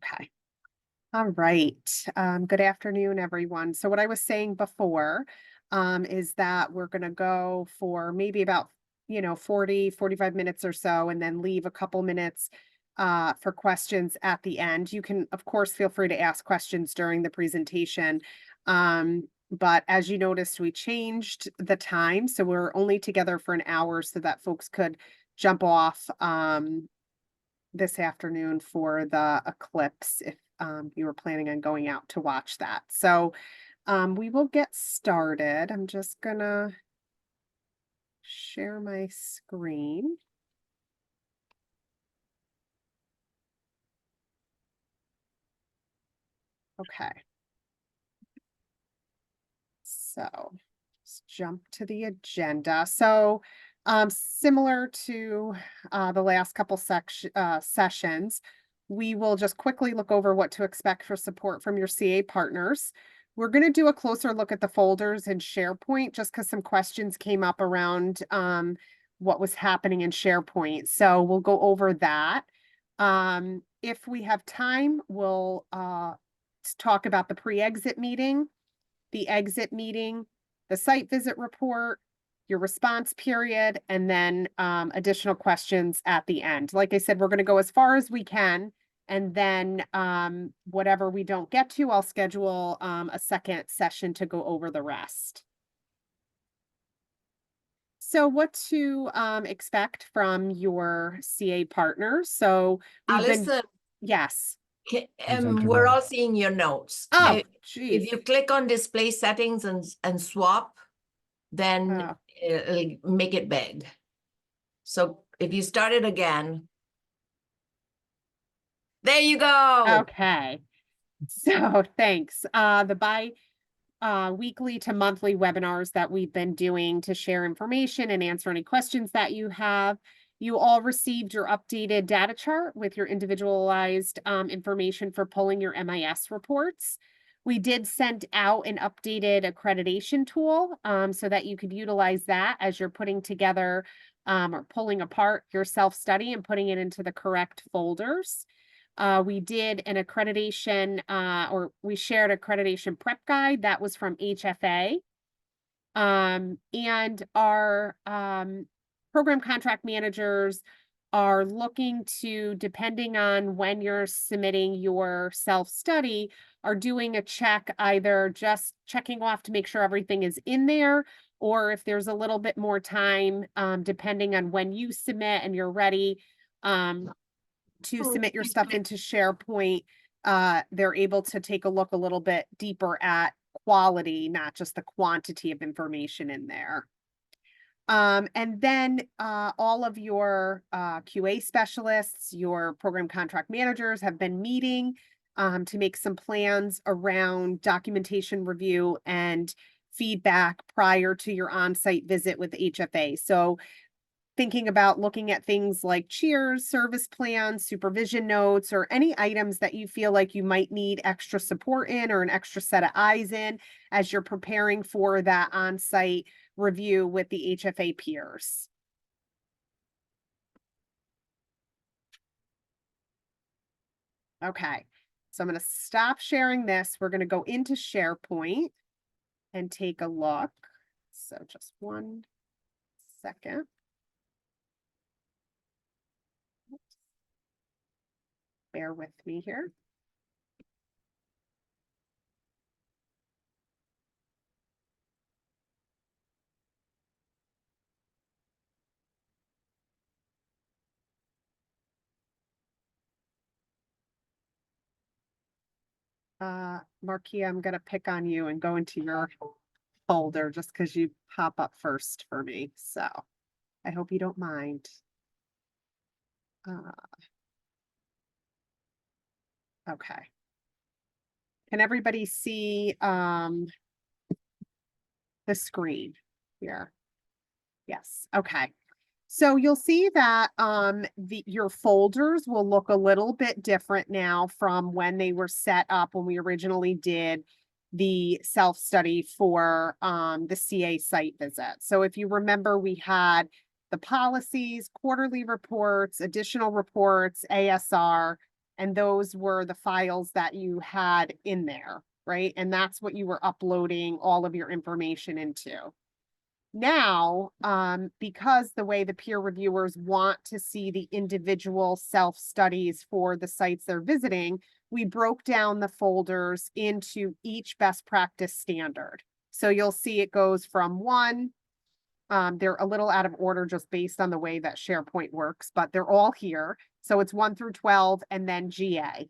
Okay. All right. Good afternoon, everyone. So what I was saying before is that we're going to go for maybe about, 45 minutes or so, and then leave a couple minutes for questions at the end. You can, of course, feel free to ask questions during the presentation. But as you noticed, we changed the time. So we're only together for an hour so that folks could jump off this afternoon for the eclipse if you were planning on going out to watch that. So we will get started. I'm just gonna share my screen. Okay. So let's jump to the agenda. So similar to the last couple sessions, we will just quickly look over what to expect for support from your CA partners. We're going to do a closer look at the folders in SharePoint just because some questions came up around what was happening in SharePoint. So we'll go over that. If we have time, we'll talk about the pre-exit meeting, the exit meeting, the site visit report, your response period, and then additional questions at the end. Like I said, we're going to go as far as we can. And then whatever we don't get to, I'll schedule a second session to go over the rest. So what to expect from your CA partners. So we've been, Alison, yes. we're all seeing your notes. Oh, If you click on display settings and swap, then it'll make it big. So if you start it again, there you go. Okay. So thanks. The weekly to monthly webinars that we've been doing to share information and answer any questions that you have. You all received your updated data chart with your individualized information for pulling your MIS reports. We did send out an updated accreditation tool so that you could utilize that as you're putting together or pulling apart your self-study and putting it into the correct folders. We did an accreditation, or we shared accreditation prep guide that was from HFA. And our program contract managers are looking to, depending on when you're submitting your self-study, are doing a check, either just checking off to make sure everything is in there, or if there's a little bit more time, depending on when you submit and you're ready, to submit your stuff into SharePoint, they're able to take a look a little bit deeper at quality, not just the quantity of information in there. And then all of your QA specialists, your program contract managers have been meeting to make some plans around documentation review and feedback prior to your on-site visit with HFA. So thinking about looking at things like cheers, service plans, supervision notes, or any items that you feel like you might need extra support in or an extra set of eyes in as you're preparing for that on-site review with the HFA peers. Okay, so I'm going to stop sharing this. We're going to go into SharePoint and take a look. So just 1 second. Bear with me here. Marquia, I'm going to pick on you and go into your folder just because you pop up first for me. So I hope you don't mind. Okay. Can everybody see the screen here? Yes. Okay. So you'll see that your folders will look a little bit different now from when they were set up when we originally did the self-study for the CA site visit. So if you remember, we had the policies, quarterly reports, additional reports, ASR, And those were the files that you had in there, right? And that's what you were uploading all of your information into. Now, because the way the peer reviewers want to see the individual self-studies for the sites they're visiting, we broke down the folders into each best practice standard. So you'll see it goes from 1, they're a little out of order just based on the way that SharePoint works, but they're all here. So it's 1 through 12 and then GA.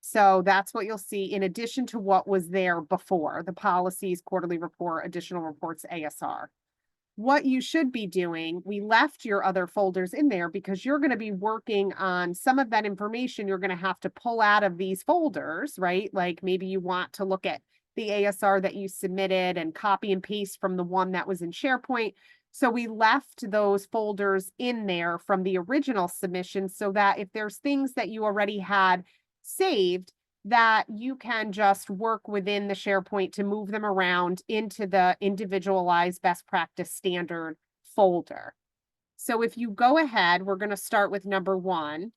So that's what you'll see in addition to what was there before, the policies, quarterly report, additional reports, ASR. What you should be doing, we left your other folders in there because you're going to be working on some of that information you're going to have to pull out of these folders, right? Like maybe you want to look at the ASR that you submitted and copy and paste from the one that was in SharePoint. So we left those folders in there from the original submission so that if there's things that you already had saved, that you can just work within the SharePoint to move them around into the individualized best practice standard folder. So if you go ahead, we're going to start with number 1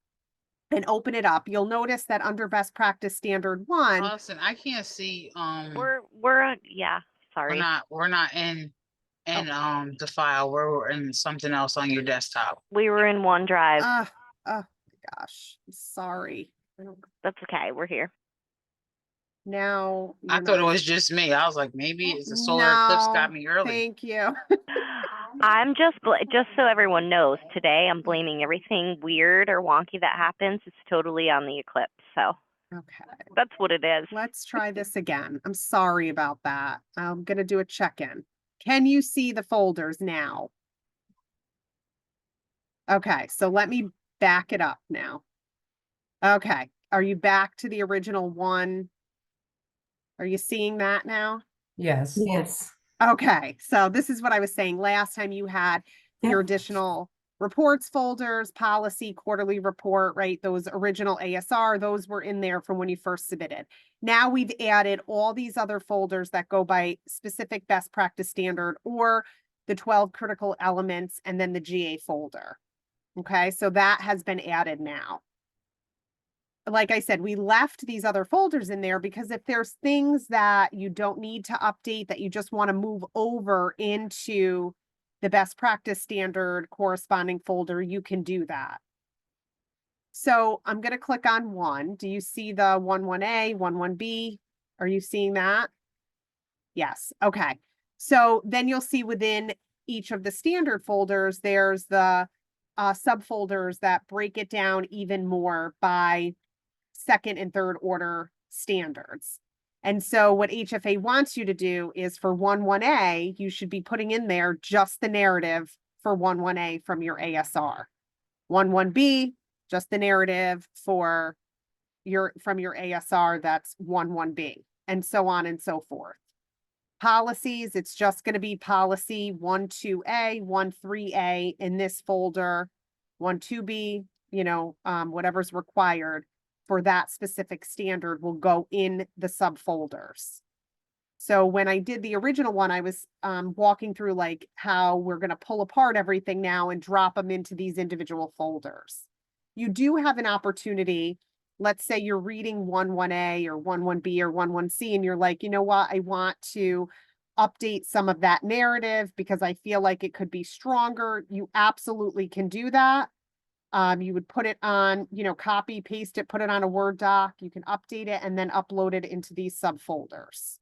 and open it up. You'll notice that under best practice standard 1, Allison, I can't see, Yeah, sorry. we're not in the file, we're in something else on your desktop. We were in OneDrive. oh my gosh, I'm sorry. That's okay. We're here. Now I you're thought it not- was just me. I was like, maybe it's the solar eclipse got No, me early. Thank you. I'm just so everyone knows, today I'm blaming everything weird or wonky that happens. It's totally on the eclipse. So Okay. that's what it is. Let's try this again. I'm sorry about that. I'm going to do a check-in. Can you see the folders now? Okay, so let me back it up now. Okay, are you back to the original one? Are you seeing that now? Yes. Yes. Okay, so this is what I was saying. Last time you had your Yep. additional reports folders, policy, quarterly report, right? Those original ASR, those were in there from when you first submitted. Now we've added all these other folders that go by specific best practice standard or the 12 critical elements and then the GA folder. Okay, so that has been added now. Like I said, we left these other folders in there because if there's things that you don't need to update, that you just want to move over into the best practice standard corresponding folder, you can do that. So I'm going to click on 1. Do you see the 11A, 11B? Are you seeing that? Yes. Okay. So then you'll see within each of the standard folders, there's the subfolders that break it down even more by second and third order standards. And so what HFA wants you to do is for 11A, you should be putting in there just the narrative for 11A from your ASR. 11B, just the narrative for from your ASR, that's 11B, and so on and so forth. Policies, it's just going to be policy 12A, 13A in this folder, 12B, whatever's required for that specific standard will go in the subfolders. So when I did the original one, I was walking through like how we're going to pull apart everything now and drop them into these individual folders. You do have an opportunity. Let's say you're reading 11A or 11B or 11C and you're like, you know what, I want to update some of that narrative because I feel like it could be stronger. You absolutely can do that. You would put it on, copy, paste it, put it on a Word doc. You can update it and then upload it into these subfolders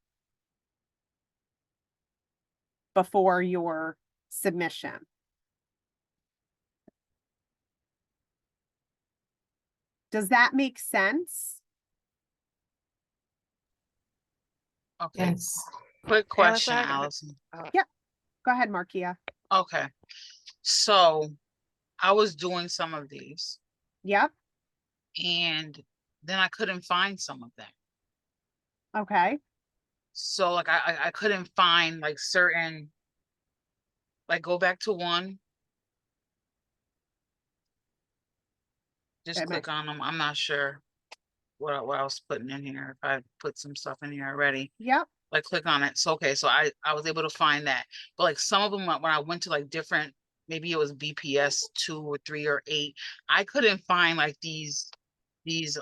before your submission. Does that make sense? Okay, Yes. quick question, Allison. Allison. Go ahead, Markia. Okay, so I was doing some of these Yep. and then I couldn't find some of them. Okay. So like I couldn't find like certain, like go back to 1. Just Okay, click on them. I'm not sure what I was putting in here. If I put some stuff in here already, Yep. like click on it. So okay, so I was able to find that. But like some of them when I went to like different, maybe it was BPS 2 or 3 or 8, I couldn't find like these these,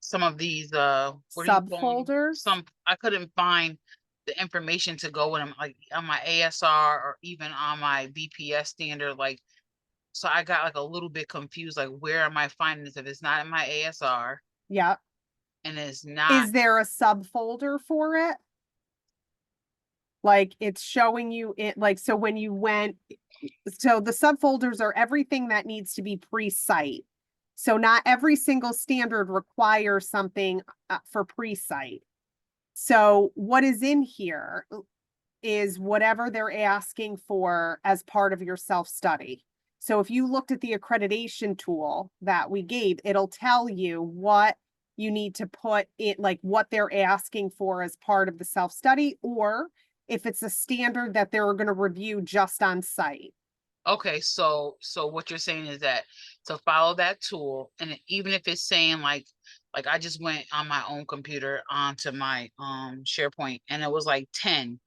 some of these, what are you calling? Subfolders? I couldn't find the information to go with them, like on my ASR or even on my BPS standard, like, so I got like a little bit confused, like where am I finding this if it's not in my ASR Yep. and it's not, Is there a subfolder for it? Like it's showing you it, like, so when you went, so the subfolders are everything that needs to be pre-site. So not every single standard requires something for pre-site. So what is in here is whatever they're asking for as part of your self-study. So if you looked at the accreditation tool that we gave, it'll tell you what you need to put in, like what they're asking for as part of the self-study, or if it's a standard that they're going to review just on site. okay, so what you're saying is that to follow that tool, and even if it's saying like I just went on my own computer onto my SharePoint and it was like 10,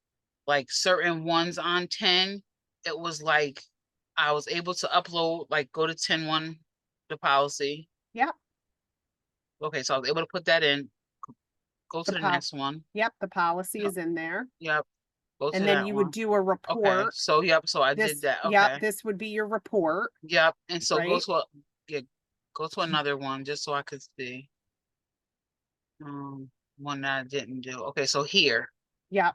like certain ones on 10, it was like I was able to upload, like go to 10.1, the policy. Yep. Okay, so I was able to put that in, go to the next one. Yep, the policy Yep. is in there. Yep. Go to And then that you one. would do a Okay, report. so yep, so I This, did that. yep, Okay. this would be your report. Yep. And so right? go to another one just so I could see. One that I didn't do. Okay, so here. Yep.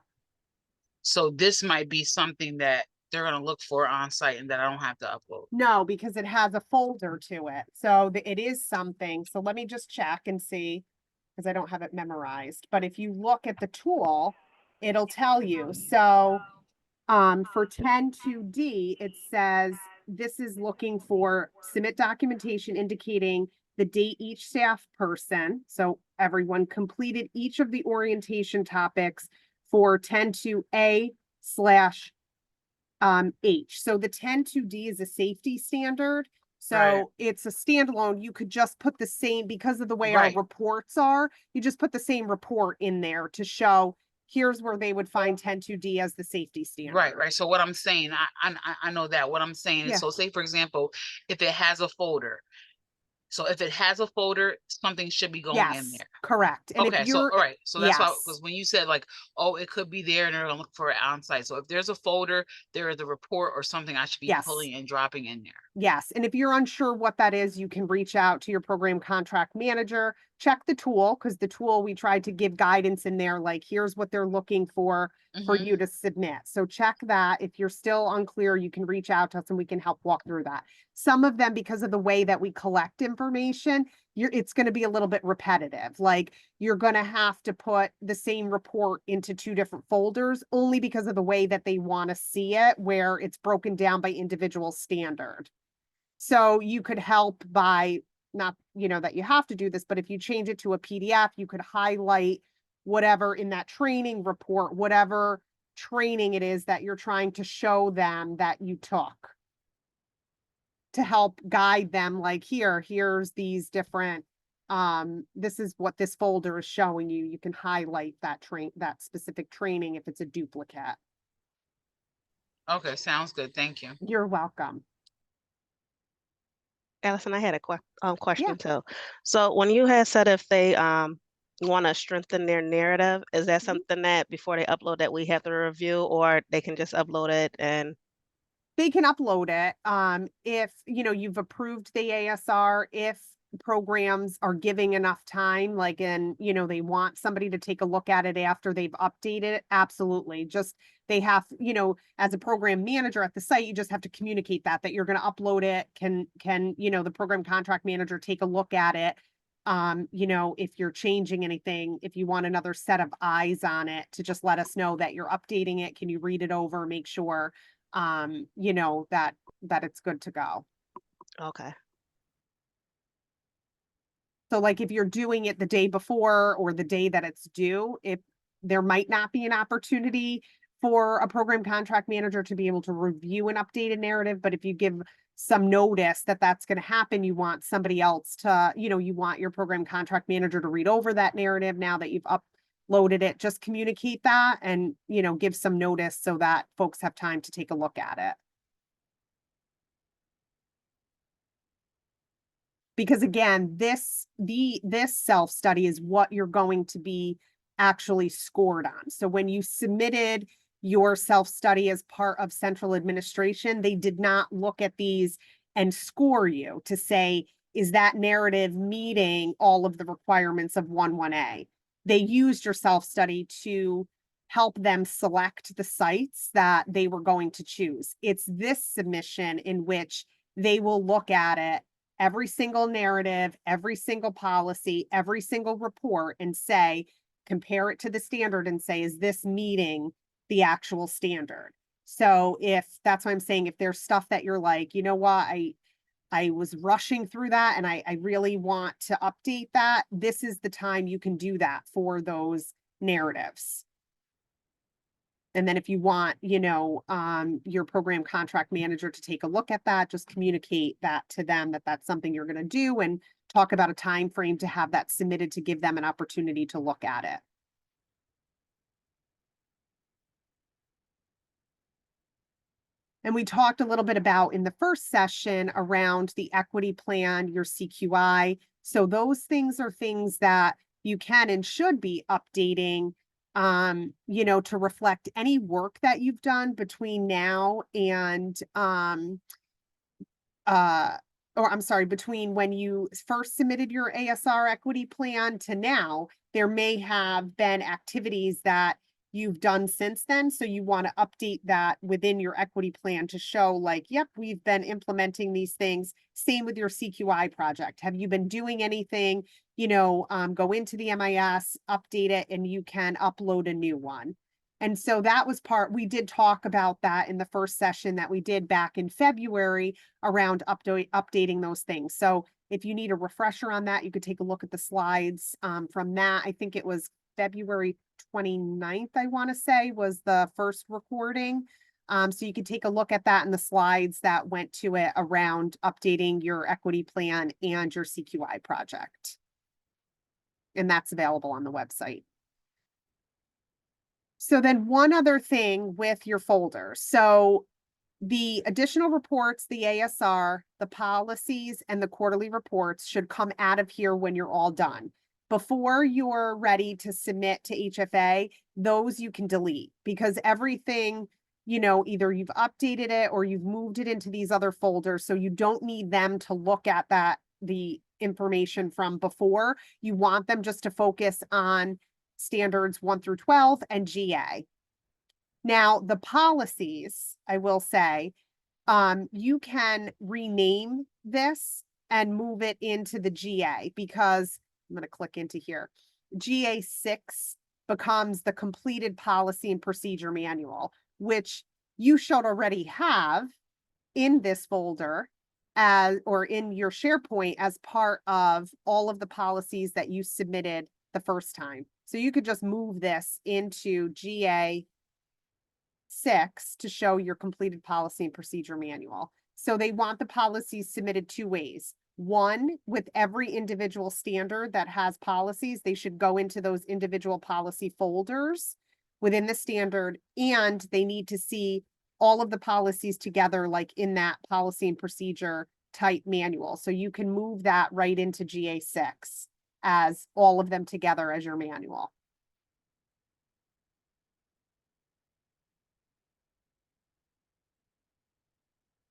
So this might be something that they're gonna look for on site and that I don't have to upload. No, because it has a folder to it. So it is something. So let me just check and see, because I don't have it memorized. But if you look at the tool, it'll tell you. So for 10.2D, it says this is looking for submit documentation indicating the date each staff person, so everyone completed each of the orientation topics for 10.2A/H. So the 10.2D is a safety standard. So Right. it's a standalone. You could just put the same, because of the way our Right. reports are, you just put the same report in there to show here's where they would find 10.2D as the safety standard. Right. So what I'm saying, I know that. What I'm saying Yeah. is, so say for example, if it has a folder. So if it has a folder, something should be going in Yes, there. correct. And if Okay, so you're, all right, so that's why, yes, because when you said like, oh, it could be there and they're gonna look for it on site. So if there's a folder, there is a report or something I should be Yes. pulling and dropping in there. yes. And if you're unsure what that is, you can reach out to your program contract manager, check the tool, because the tool, we tried to give guidance in there, like, here's what they're looking for Mhm. you to submit. So check that. If you're still unclear, you can reach out to us and we can help walk through that. Some of them, because of the way that we collect information, it's going to be a little bit repetitive. Like you're going to have to put the same report into 2 different folders, only because of the way that they want to see it, where it's broken down by individual standard. So you could help by, not, that you have to do this, but if you change it to a PDF, you could highlight whatever in that training report, whatever training it is that you're trying to show them that you took, to help guide them, like, here's these different, this is what this folder is showing you. You can highlight that specific training if it's a duplicate. Okay, sounds good. Thank you. You're welcome. Allison, I had a Yeah. question too. So when you had said if they want to strengthen their narrative, is that Mhm. something that before they upload that we have to review, or they can just upload it and They can upload it. If, you've approved the ASR, if programs are giving enough time, like, and, they want somebody to take a look at it after they've updated it, absolutely. Just, they have, as a program manager at the site, you just have to communicate that you're going to upload it. Can, the program contract manager take a look at it? If you're changing anything, if you want another set of eyes on it, to just let us know that you're updating it. Can you read it over, make sure that it's good to go. okay. So like if you're doing it the day before or the day that it's due, if there might not be an opportunity for a program contract manager to be able to review an updated narrative, but if you give some notice that that's going to happen, you want somebody else to, you want your program contract manager to read over that narrative now that you've uploaded it, just communicate that and, give some notice so that folks have time to take a look at it. Because again, this self-study is what you're going to be actually scored on. So when you submitted your self-study as part of central administration, they did not look at these and score you to say, is that narrative meeting all of the requirements of 11A? They used your self-study to help them select the sites that they were going to choose. It's this submission in which they will look at it, every single narrative, every single policy, every single report, and say, compare it to the standard and say, is this meeting the actual standard? So if that's what I'm saying, if there's stuff that you're like, you know what, I was rushing through that and I really want to update that, this is the time you can do that for those narratives. And then if you want, your program contract manager to take a look at that, just communicate that to them, that that's something you're going to do, and talk about a time frame to have that submitted to give them an opportunity to look at it. And we talked a little bit about in the first session around the equity plan, your CQI. So those things are things that you can and should be updating, to reflect any work that you've done between now and, between when you first submitted your ASR equity plan to now. There may have been activities that you've done since then. So you want to update that within your equity plan to show like, yep, we've been implementing these things. Same with your CQI project. Have you been doing anything? Go into the MIS, update it, and you can upload a new one. And so that was we did talk about that in the first session that we did back in February around updating those things. So if you need a refresher on that, you could take a look at the slides from that. I think it was February 29th, I want to say, was the first recording. So you could take a look at that in the slides that went to it around updating your equity plan and your CQI project. And that's available on the website. So then one other thing with your folder. So the additional reports, the ASR, the policies, and the quarterly reports should come out of here when you're all done. Before you're ready to submit to HFA, those you can delete, because everything, either you've updated it or you've moved it into these other folders. So you don't need them to look at the information from before. You want them just to focus on standards 1 through 12 and GA. Now, the policies, I will say, you can rename this and move it into the GA, because I'm going to click into here. GA 6 becomes the completed policy and procedure manual, which you should already have in this folder or in your SharePoint as part of all of the policies that you submitted the first time. So you could just move this into GA 6 to show your completed policy and procedure manual. So they want the policies submitted 2 ways. One, with every individual standard that has policies, they should go into those individual policy folders within the standard, and they need to see all of the policies together, like in that policy and procedure type manual. So you can move that right into GA 6 as all of them together as your manual.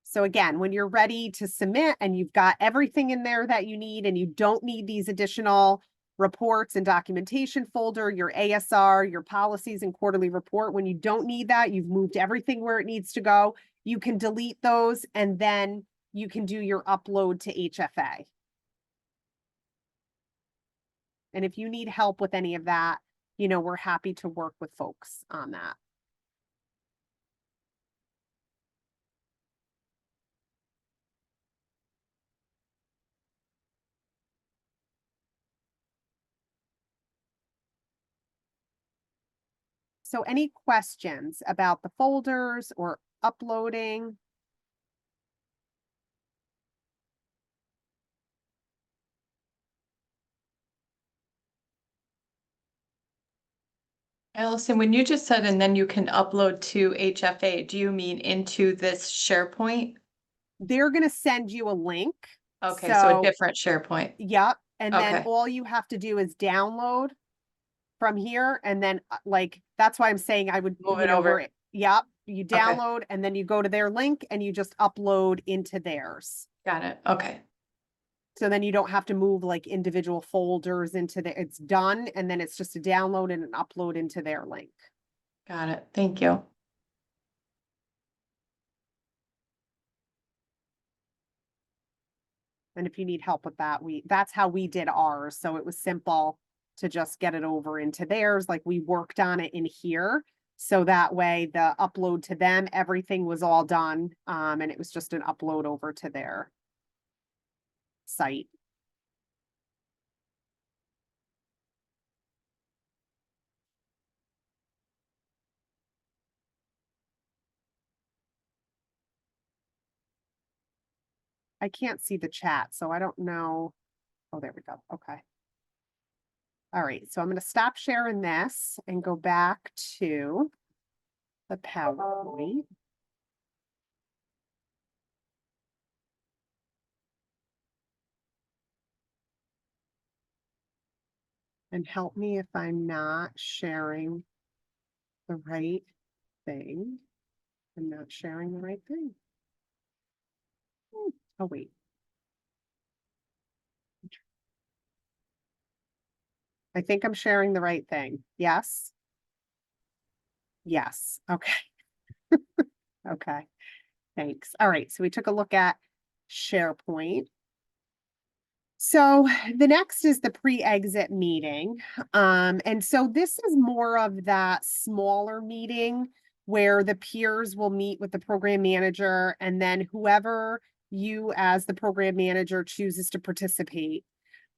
So again, when you're ready to submit and you've got everything in there that you need, and you don't need these additional reports and documentation folder, your ASR, your policies and quarterly report, when you don't need that, you've moved everything where it needs to go, you can delete those, and then you can do your upload to HFA. And if you need help with any of that, we're happy to work with folks on that. So any questions about the folders or uploading? Allison, when you just said, and then you can upload to HFA, do you mean into this SharePoint? They're going to send you a link Okay, so a So- different SharePoint. Yep, and then Okay. all you have to do is download from here, and then like, that's why I'm saying I would, Move you it know, over. yep, you download and then you go to their link and you just upload into theirs. Got it. Okay. So then you don't have to move like individual folders into it's done, and then it's just a download and an upload into their link. Got it. Thank you. And if you need help with that, that's how we did ours. So it was simple to just get it over into theirs. Like, we worked on it in here. So that way the upload to them, everything was all done. And it was just an upload over to their site. I can't see the chat, so I don't know. Oh, there we go. Okay. All right, so I'm going to stop sharing this and go back to the PowerPoint. And help me if I'm not sharing the right thing. I'm not sharing the right thing. Oh, wait. I think I'm sharing the right thing. Yes. Yes. Okay. Okay. Thanks. All right. So we took a look at SharePoint. So the next is the pre-exit meeting. And so this is more of that smaller meeting where the peers will meet with the program manager, and then whoever you as the program manager chooses to participate.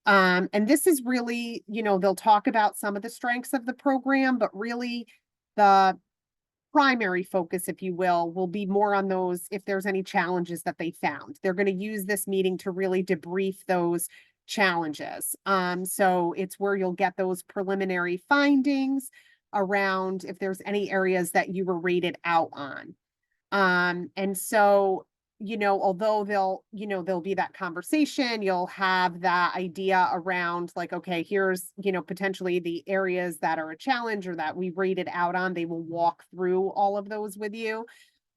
And this is really, they'll talk about some of the strengths of the program, but really the primary focus, if you will be more on those, if there's any challenges that they found. They're going to use this meeting to really debrief those challenges. So it's where you'll get those preliminary findings around if there's any areas that you were rated out on. And so, although there'll be that conversation, you'll have that idea around like, okay, here's, potentially the areas that are a challenge or that we rated out on. They will walk through all of those with you.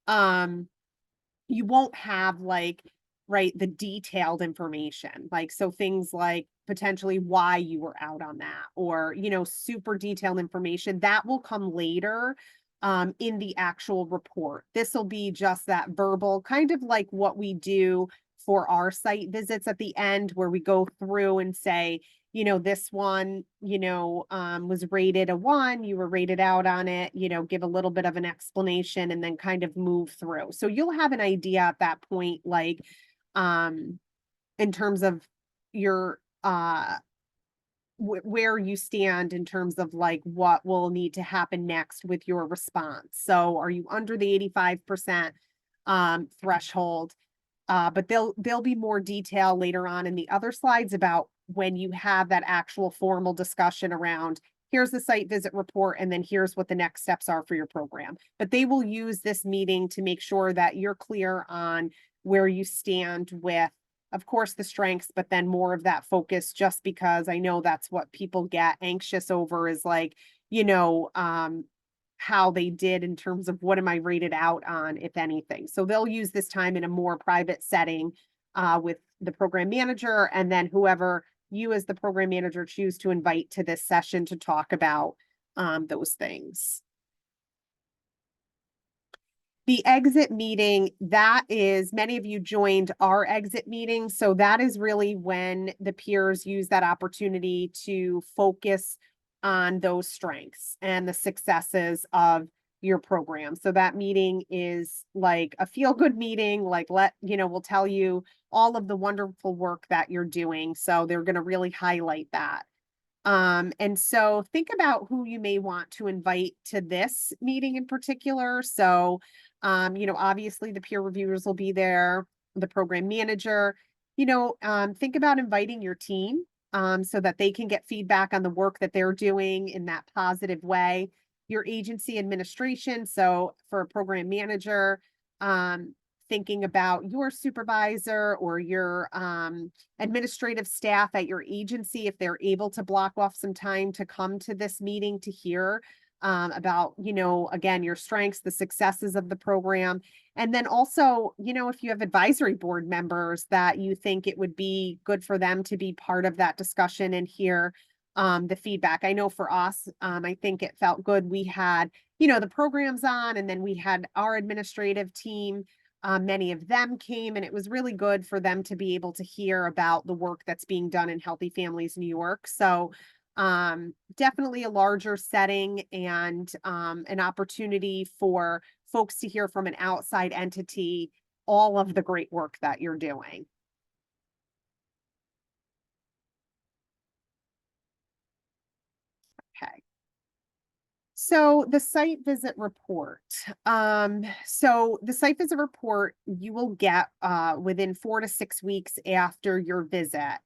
You won't have like, right, the detailed information, like, so things like potentially why you were out on that, or, super detailed information that will come later in the actual report. This will be just that verbal, kind of like what we do for our site visits at the end, where we go through and say, this one, was rated a 1, you were rated out on it, give a little bit of an explanation and then kind of move through. So you'll have an idea at that point, like, in terms of your, where you stand in terms of like what will need to happen next with your response. So are you under the 85% threshold? But there'll be more detail later on in the other slides about when you have that actual formal discussion around, here's the site visit report, and then here's what the next steps are for your program. But they will use this meeting to make sure that you're clear on where you stand with, of course, the strengths, but then more of that focus, just because I know that's what people get anxious over, is like, how they did in terms of what am I rated out on, if anything. So they'll use this time in a more private setting with the program manager, and then whoever you as the program manager choose to invite to this session to talk about those things. The exit meeting, that is, many of you joined our exit meeting. So that is really when the peers use that opportunity to focus on those strengths and the successes of your program. So that meeting is like a feel-good meeting, like we'll tell you all of the wonderful work that you're doing. So they're going to really highlight that. And so think about who you may want to invite to this meeting in particular. So, obviously the peer reviewers will be there, the program manager, think about inviting your team, so that they can get feedback on the work that they're doing in that positive way. Your agency administration. So for a program manager, thinking about your supervisor or your administrative staff at your agency, if they're able to block off some time to come to this meeting to hear about, again, your strengths, the successes of the program. And then also, if you have advisory board members that you think it would be good for them to be part of that discussion and hear the feedback. I know for us, I think it felt good. We had, the programs on, and then we had our administrative team. Many of them came, and it was really good for them to be able to hear about the work that's being done in Healthy Families New York. So definitely a larger setting and an opportunity for folks to hear from an outside entity all of the great work that you're doing. Okay. So the site visit report. So the site visit report you will get within 4 to 6 weeks after your visit.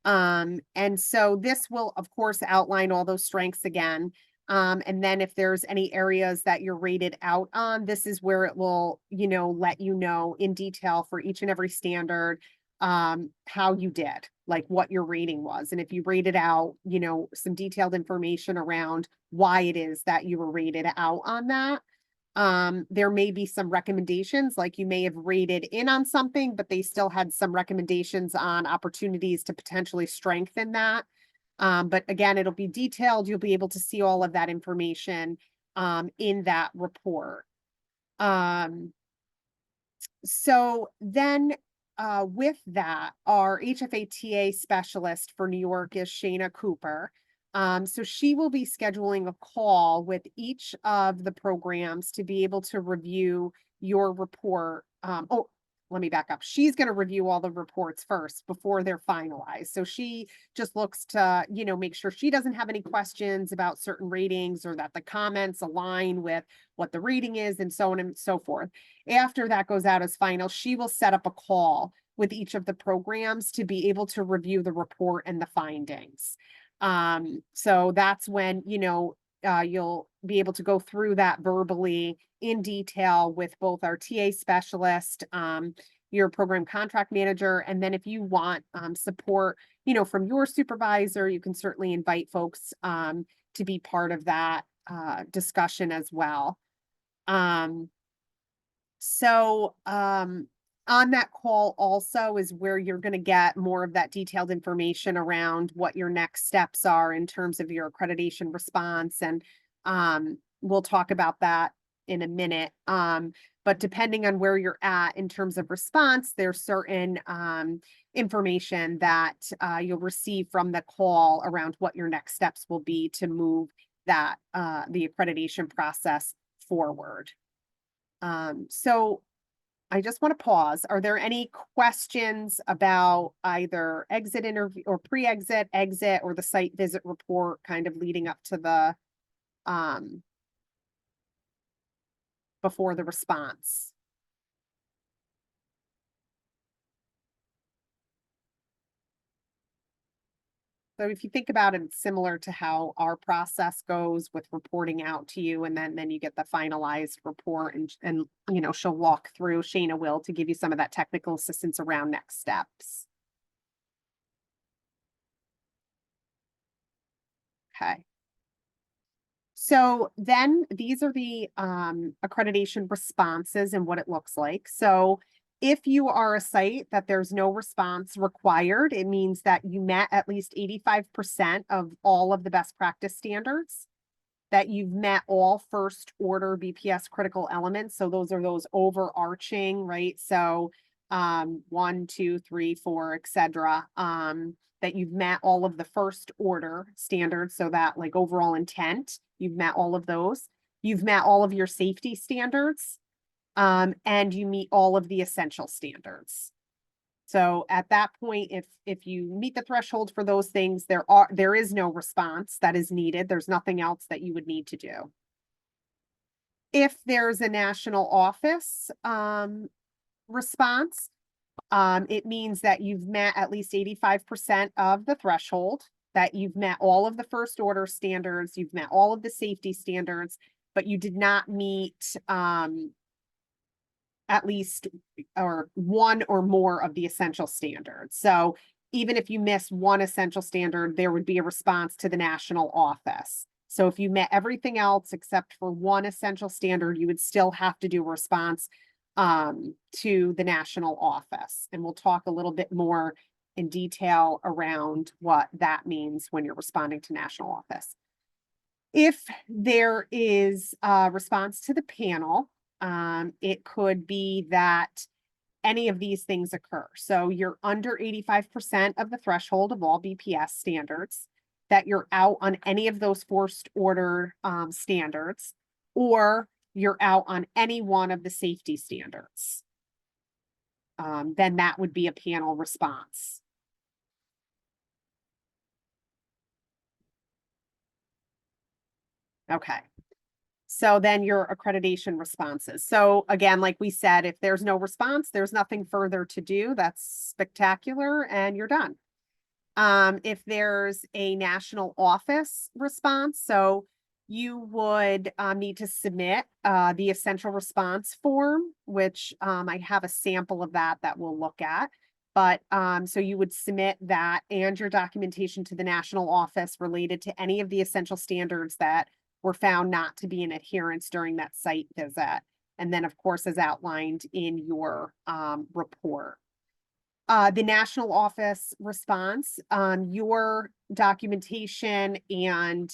And so this will, of course, outline all those strengths again. And then if there's any areas that you're rated out on, this is where it will, let you know in detail for each and every standard, how you did, like what your rating was. And if you rated out, some detailed information around why it is that you were rated out on that. There may be some recommendations, like you may have rated in on something, but they still had some recommendations on opportunities to potentially strengthen that. But again, it'll be detailed. You'll be able to see all of that information in that report. So then with that, our HFATA specialist for New York is Shayna Cooper. So she will be scheduling a call with each of the programs to be able to review your report. Let me back up. She's going to review all the reports first before they're finalized. So she just looks to, make sure she doesn't have any questions about certain ratings or that the comments align with what the rating is and so on and so forth. After that goes out as final, she will set up a call with each of the programs to be able to review the report and the findings. So that's when, you'll be able to go through that verbally in detail with both our TA specialist, your program contract manager, and then if you want support, from your supervisor, you can certainly invite folks to be part of that discussion as well. On that call also is where you're going to get more of that detailed information around what your next steps are in terms of your accreditation response. And we'll talk about that in a minute. But depending on where you're at in terms of response, there's certain information that you'll receive from the call around what your next steps will be to move that the accreditation process forward. So I just want to pause. Are there any questions about either exit interview or pre-exit, exit, or the site visit report kind of leading up to the before the response? So if you think about it, it's similar to how our process goes with reporting out to you, and then you get the finalized report, and she'll walk through, Shayna will, to give you some of that technical assistance around next steps. Okay. So then these are the accreditation responses and what it looks like. So if you are a site that there's no response required, it means that you met at least 85% of all of the best practice standards, that you've met all first order BPS critical elements. So those are those overarching, right? So 1, 2, 3, 4, etc. That you've met all of the first order standards. So that like overall intent, you've met all of those. You've met all of your safety standards. And you meet all of the essential standards. So at that point, if you meet the threshold for those things, there is no response that is needed. There's nothing else that you would need to do. If there's a national office response, it means that you've met at least 85% of the threshold, that you've met all of the first order standards, you've met all of the safety standards, but you did not meet at least or one or more of the essential standards. So even if you miss one essential standard, there would be a response to the national office. So if you met everything else except for one essential standard, you would still have to do a response to the national office. And we'll talk a little bit more in detail around what that means when you're responding to national office. If there is a response to the panel, it could be that any of these things occur. So you're under 85% of the threshold of all BPS standards, that you're out on any of those forced order standards, or you're out on any one of the safety standards. Then that would be a panel response. Okay. So then your accreditation responses. So again, like we said, if there's no response, there's nothing further to do. That's spectacular and you're done. If there's a national office response, so you would need to submit the essential response form, which I have a sample of that we'll look at. But so you would submit that and your documentation to the national office related to any of the essential standards that were found not to be in adherence during that site visit. And then, of course, as outlined in your report. The national office response, your documentation and,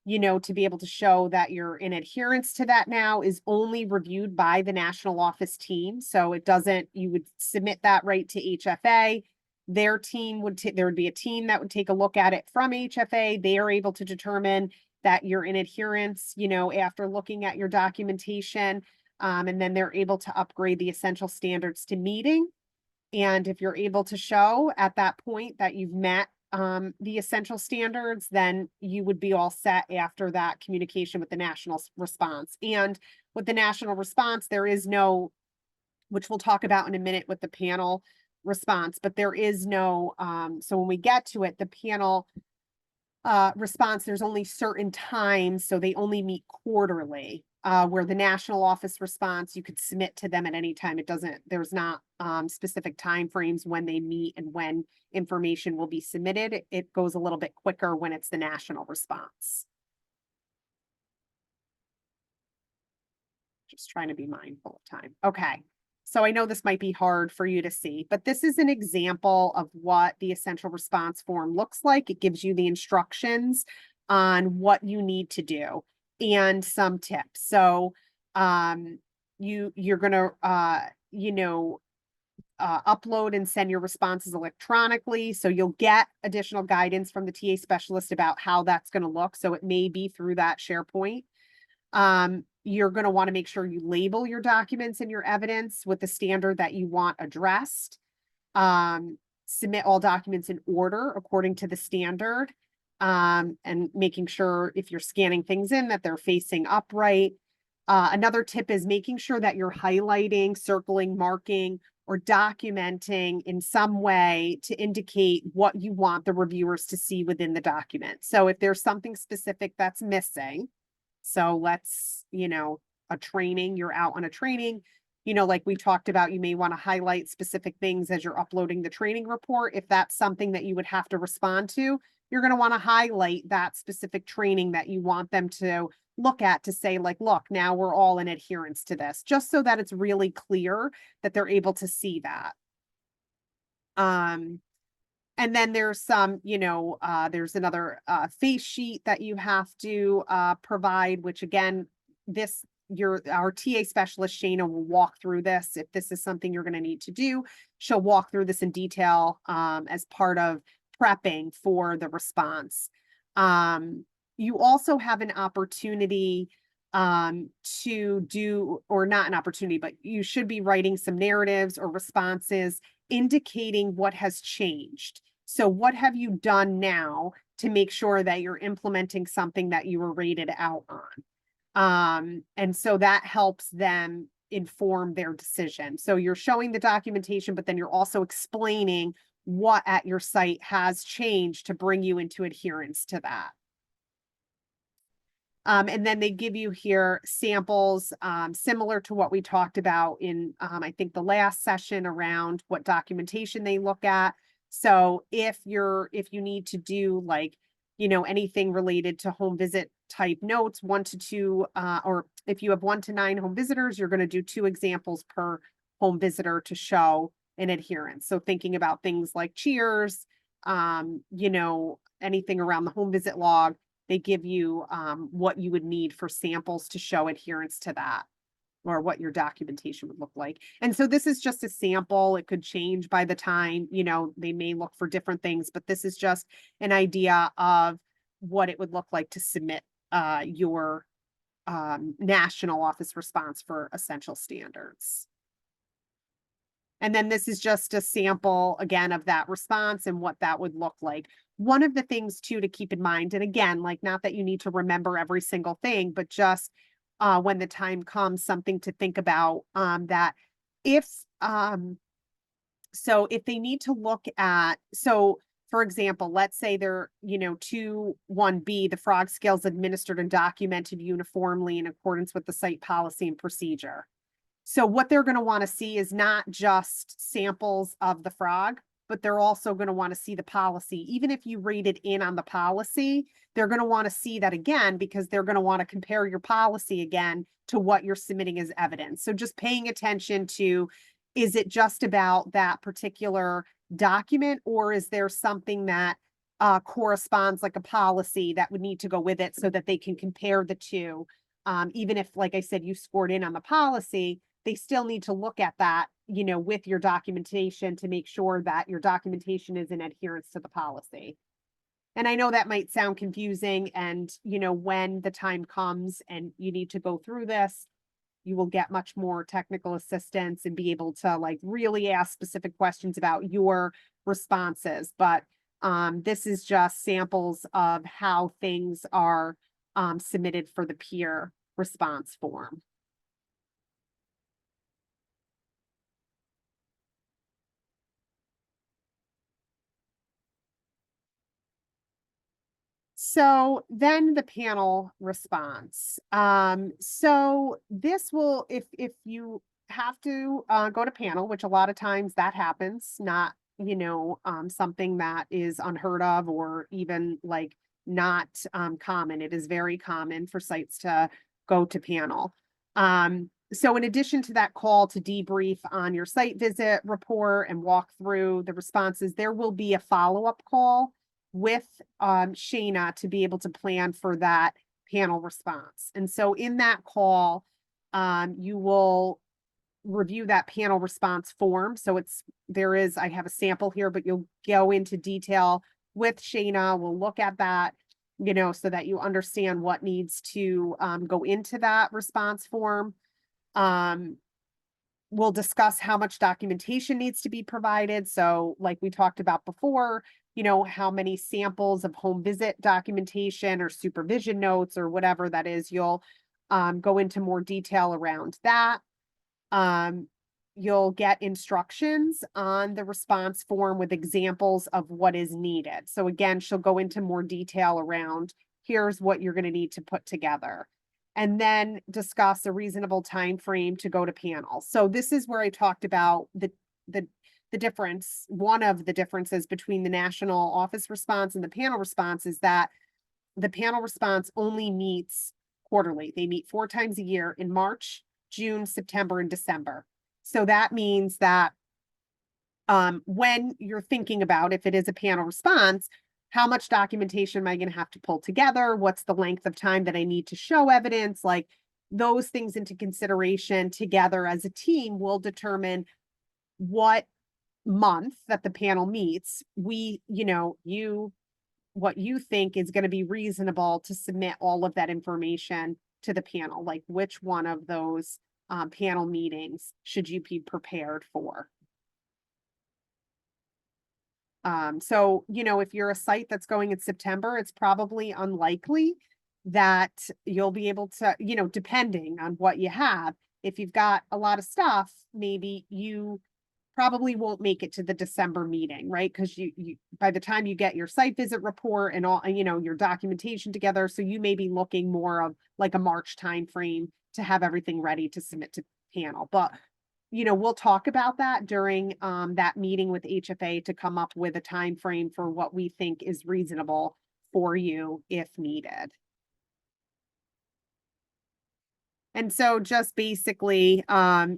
to be able to show that you're in adherence to that now is only reviewed by the national office team. So it doesn't, you would submit that right to HFA. Their team would, there would be a team that would take a look at it from HFA. They are able to determine that you're in adherence, after looking at your documentation. And then they're able to upgrade the essential standards to meeting. And if you're able to show at that point that you've met the essential standards, then you would be all set after that communication with the national response. And with the national response, there is no, which we'll talk about in a minute with the panel response, but there is no, so when we get to it, the panel response, there's only certain times, so they only meet quarterly. Where the national office response, you could submit to them at any time. It doesn't, there's not specific timeframes when they meet and when information will be submitted. It goes a little bit quicker when it's the national response. Just trying to be mindful of time. Okay. So I know this might be hard for you to see, but this is an example of what the essential response form looks like. It gives you the instructions on what you need to do and some tips. So you're going to, upload and send your responses electronically. So you'll get additional guidance from the TA specialist about how that's going to look. So it may be through that SharePoint. You're going to want to make sure you label your documents and your evidence with the standard that you want addressed. Submit all documents in order according to the standard. And making sure if you're scanning things in that they're facing upright. Another tip is making sure that you're highlighting, circling, marking, or documenting in some way to indicate what you want the reviewers to see within the document. So if there's something specific that's missing, so let's, a training, you're out on a training, like we talked about, you may want to highlight specific things as you're uploading the training report. If that's something that you would have to respond to, you're going to want to highlight that specific training that you want them to look at to say, like, look, now we're all in adherence to this, just so that it's really clear that they're able to see that. And then there's some, there's another face sheet that you have to provide, which again, our TA specialist, Shana, will walk through this. If this is something you're going to need to do, she'll walk through this in detail as part of prepping for the response. You also have an opportunity to do, or not an opportunity, but you should be writing some narratives or responses indicating what has changed. So what have you done now to make sure that you're implementing something that you were rated out on? And so that helps them inform their decision. So you're showing the documentation, but then you're also explaining what at your site has changed to bring you into adherence to that. And then they give you here samples, similar to what we talked about in, I think the last session around what documentation they look at. So if you need to do like, anything related to home visit type notes, 1 to 2, or if you have 1 to 9 home visitors, you're going to do 2 examples per home visitor to show an adherence. So thinking about things like cheers, anything around the home visit log, they give you what you would need for samples to show adherence to that, or what your documentation would look like. And so this is just a sample. It could change by the time, they may look for different things, but this is just an idea of what it would look like to submit your national office response for essential standards. And then this is just a sample again of that response and what that would look like. One of the things too to keep in mind, and again, like not that you need to remember every single thing, but just when the time comes, something to think about, that if so if they need to look at, so for example, let's say they're, 2.1b, the frog scales administered and documented uniformly in accordance with the site policy and procedure. So what they're going to want to see is not just samples of the frog, but they're also going to want to see the policy. Even if you rated in on the policy, they're going to want to see that again, because they're going to want to compare your policy again to what you're submitting as evidence. So just paying attention to, is it just about that particular document, or is there something that corresponds, like a policy that would need to go with it, so that they can compare the two? Even if, like I said, you scored in on the policy, they still need to look at that, with your documentation to make sure that your documentation is in adherence to the policy. And I know that might sound confusing, and, when the time comes and you need to go through this, you will get much more technical assistance and be able to like really ask specific questions about your responses. But this is just samples of how things are submitted for the peer response form. So then the panel response. So this will, if you have to go to panel, which a lot of times that happens, not, something that is unheard of or even like not common. It is very common for sites to go to panel. So in addition to that call to debrief on your site visit report and walk through the responses, there will be a follow-up call with Shayna to be able to plan for that panel response. And so in that call, you will review that panel response form. So I have a sample here, but you'll go into detail with Shayna. We'll look at that, so that you understand what needs to go into that response form. We'll discuss how much documentation needs to be provided. So like we talked about before, how many samples of home visit documentation or supervision notes or whatever that is, you'll go into more detail around that. You'll get instructions on the response form with examples of what is needed. So again, she'll go into more detail around, here's what you're going to need to put together. And then discuss a reasonable time frame to go to panel. So this is where I talked about the difference. One of the differences between the national office response and the panel response is that the panel response only meets quarterly. They meet 4 times a year in March, June, September, and December. So that means that when you're thinking about, if it is a panel response, how much documentation am I going to have to pull together? What's the length of time that I need to show evidence? Like those things into consideration together as a team will determine what month that the panel meets, what you think is going to be reasonable to submit all of that information to the panel, like which one of those panel meetings should you be prepared for. So, if you're a site that's going in September, it's probably unlikely that you'll be able to, depending on what you have, if you've got a lot of stuff, maybe you probably won't make it to the December meeting, right? Because you by the time you get your site visit report and all, you know, your documentation together, so you may be looking more of like a March timeframe to have everything ready to submit to panel. But you know, we'll talk about that during that meeting with HFA to come up with a time frame for what we think is reasonable for you if needed. And so just basically,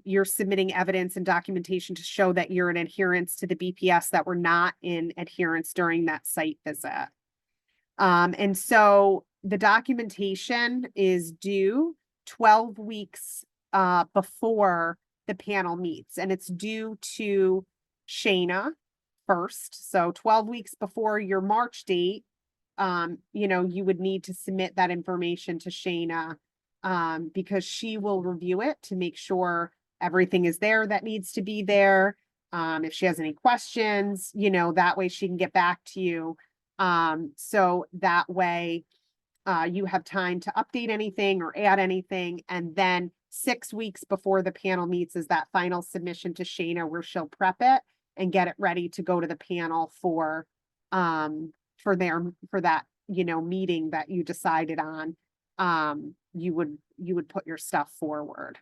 you're submitting evidence and documentation to show that you're in adherence to the BPS, that we're not in adherence during that site visit. And so the documentation is due 12 weeks before the panel meets, and it's due to Shayna first. So 12 weeks before your March date, you know, you would need to submit that information to Shayna, because she will review it to make sure everything is there that needs to be there. If she has any questions, you know, that way she can get back to you. So that way, you have time to update anything or add anything. And then 6 weeks before the panel meets is that final submission to Shayna, where she'll prep it and get it ready to go to the panel for that, you know, meeting that you decided on. You would put your stuff forward.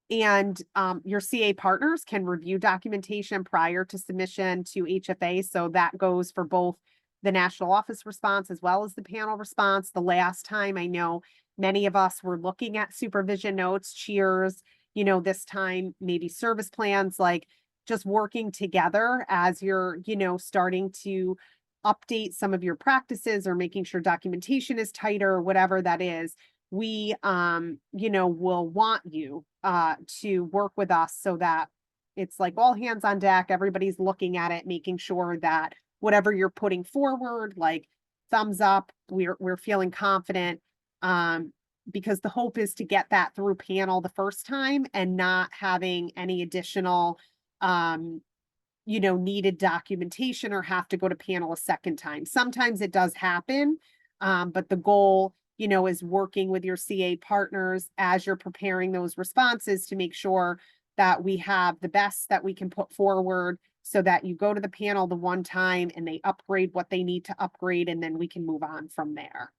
And your CA partners can review documentation prior to submission to HFA. So that goes for both the national office response as well as the panel response. The last time, I know many of us were looking at supervision notes, cheers, you know, this time maybe service plans, like just working together as you're, you know, starting to update some of your practices or making sure documentation is tighter or whatever that is. We, you know, will want you to work with us so that it's like all hands on deck. Everybody's looking at it, making sure that whatever you're putting forward, like thumbs up, we're feeling confident. Because the hope is to get that through panel the first time and not having any additional, you know, needed documentation or have to go to panel a second time. Sometimes it does happen, but the goal, you know, is working with your CA partners as you're preparing those responses to make sure that we have the best that we can put forward so that you go to the panel the one time and they upgrade what they need to upgrade, and then we can move on from there.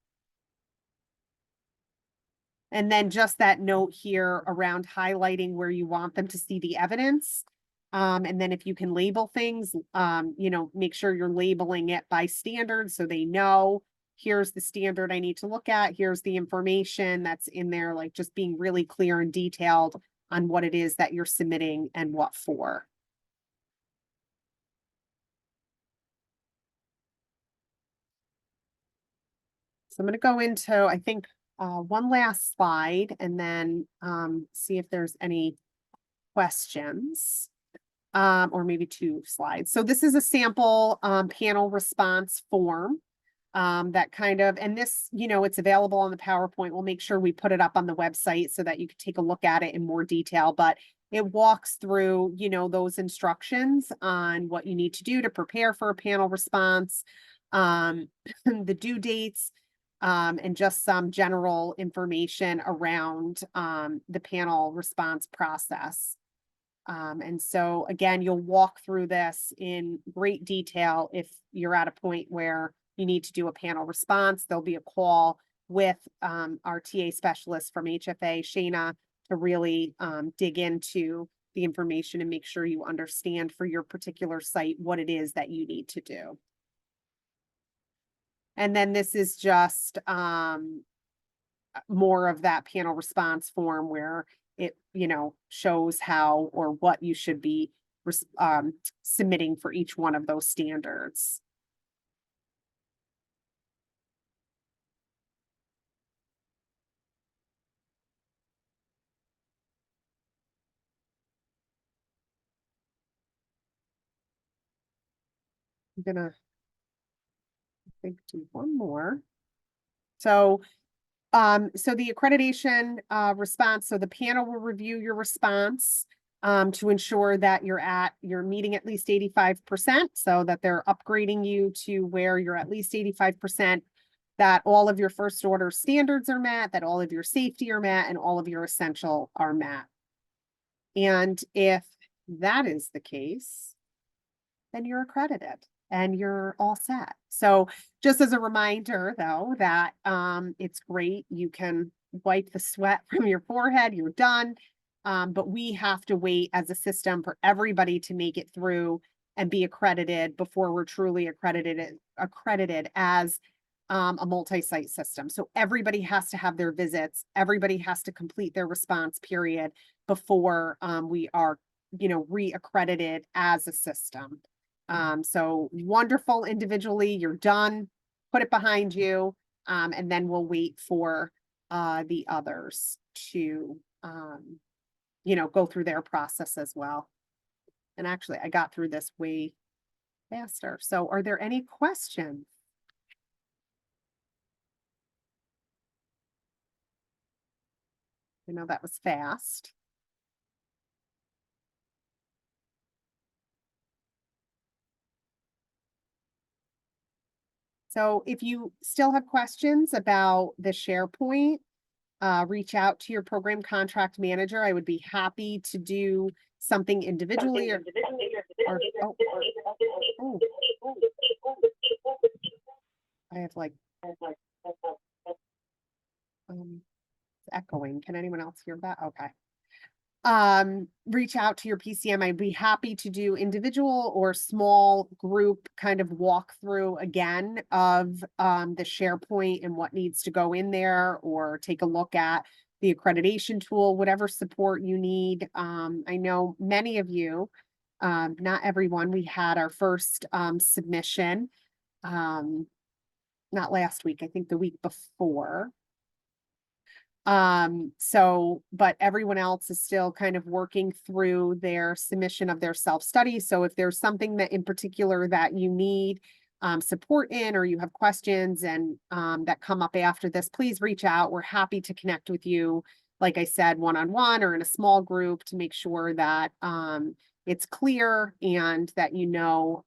And then just that note here around highlighting where you want them to see the evidence. And then if you can label things, you know, make sure you're labeling it by standard so they know, here's the standard I need to look at, here's the information that's in there, like just being really clear and detailed on what it is that you're submitting and what for. So I'm going to go into, I think, one last slide and then see if there's any questions. Or maybe 2 slides. So this is a sample panel response form that kind of, and this, you know, it's available on the PowerPoint. We'll make sure we put it up on the website so that you can take a look at it in more detail, but it walks through, you know, those instructions on what you need to do to prepare for a panel response, the due dates, and just some general information around the panel response process. And so again, you'll walk through this in great detail. If you're at a point where you need to do a panel response, there'll be a call with our TA specialist from HFA, Shayna, to really dig into the information and make sure you understand for your particular site what it is that you need to do. And then this is just more of that panel response form where it, you know, shows how or what you should be submitting for each one of those standards. I'm gonna, I think, do one more. So the accreditation response, so the panel will review your response to ensure that you're meeting at least 85%, so that they're upgrading you to where you're at least 85%, that all of your first order standards are met, that all of your safety are met, and all of your essential are met. And if that is the case, then you're accredited and you're all set. So just as a reminder though, that it's great. You can wipe the sweat from your forehead, you're done. But we have to wait as a system for everybody to make it through and be accredited before we're truly accredited as a multi-site system. So everybody has to have their visits, everybody has to complete their response period before we are, re-accredited as a system. So wonderful individually, you're done, put it behind you, and then we'll wait for the others to go through their process as well. And actually, I got through this way faster. So are there any questions? I know that was fast. So if you still have questions about the SharePoint, reach out to your program contract manager. I would be happy to do something individually or oh. I have like it's echoing. Can anyone else hear that? Okay. Reach out to your PCM. I'd be happy to do individual or small group kind of walkthrough again of the SharePoint and what needs to go in there, or take a look at the accreditation tool, whatever support you need. I know many of you, not everyone, we had our first submission not last week, I think the week before. But everyone else is still kind of working through their submission of their self-study. So if there's something that in particular that you need support in, or you have questions and that come up after this, please reach out. We're happy to connect with you, like I said, one-on-one or in a small group, to make sure that it's clear and that you know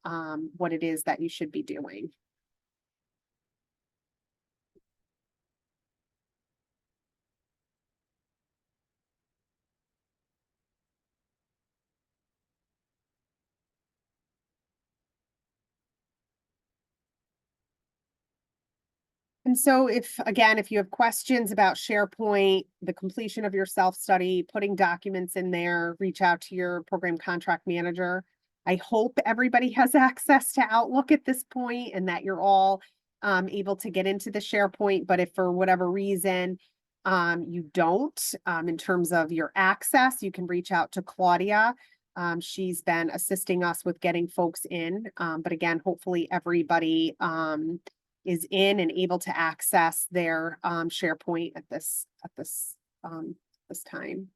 what it is that you should be doing. And so if you have questions about SharePoint, the completion of your self-study, putting documents in there, reach out to your program contract manager. I hope everybody has access to Outlook at this point and that you're all able to get into the SharePoint. But if for whatever reason you don't, in terms of your access, you can reach out to Claudia. She's been assisting us with getting folks in. But again, hopefully everybody is in and able to access their SharePoint at this time.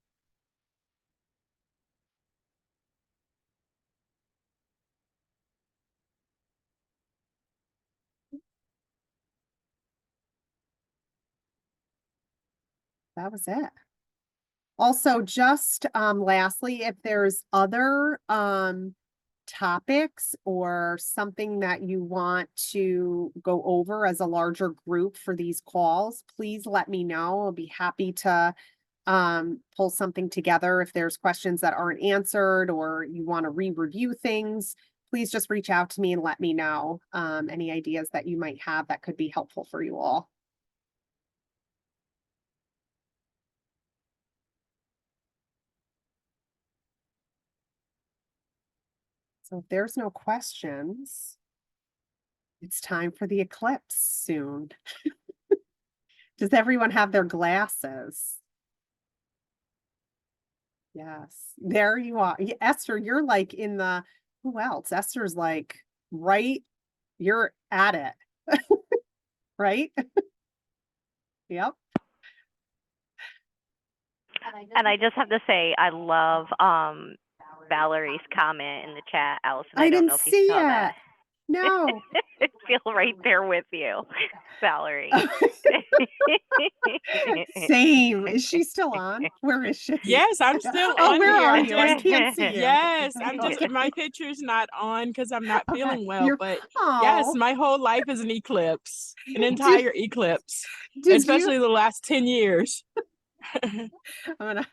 That was it. Also, just lastly, if there's other topics or something that you want to go over as a larger group for these calls, please let me know. I'll be happy to pull something together. If there's questions that aren't answered or you want to re-review things, please just reach out to me and let me know any ideas that you might have that could be helpful for you all. So if there's no questions, it's time for the eclipse soon. Does everyone have their glasses? Yes, there you are. Esther, you're like in the, who else? Esther's like, right, you're at it, right? Yep. And I just have to say, I love Valerie's comment in the chat, Allison. I don't didn't know if you see saw it. that. No. I feel right there with you, Valerie. Same. Is she still on? Where is she? Yes, I'm still Oh, on where here. are you? I can't see you. Yes, I'm Okay. just my picture's not on because I'm not Okay. feeling well. You're- But Oh. yes, my whole life is an eclipse, an entire eclipse, Did especially you? the last 10 years. I'm gonna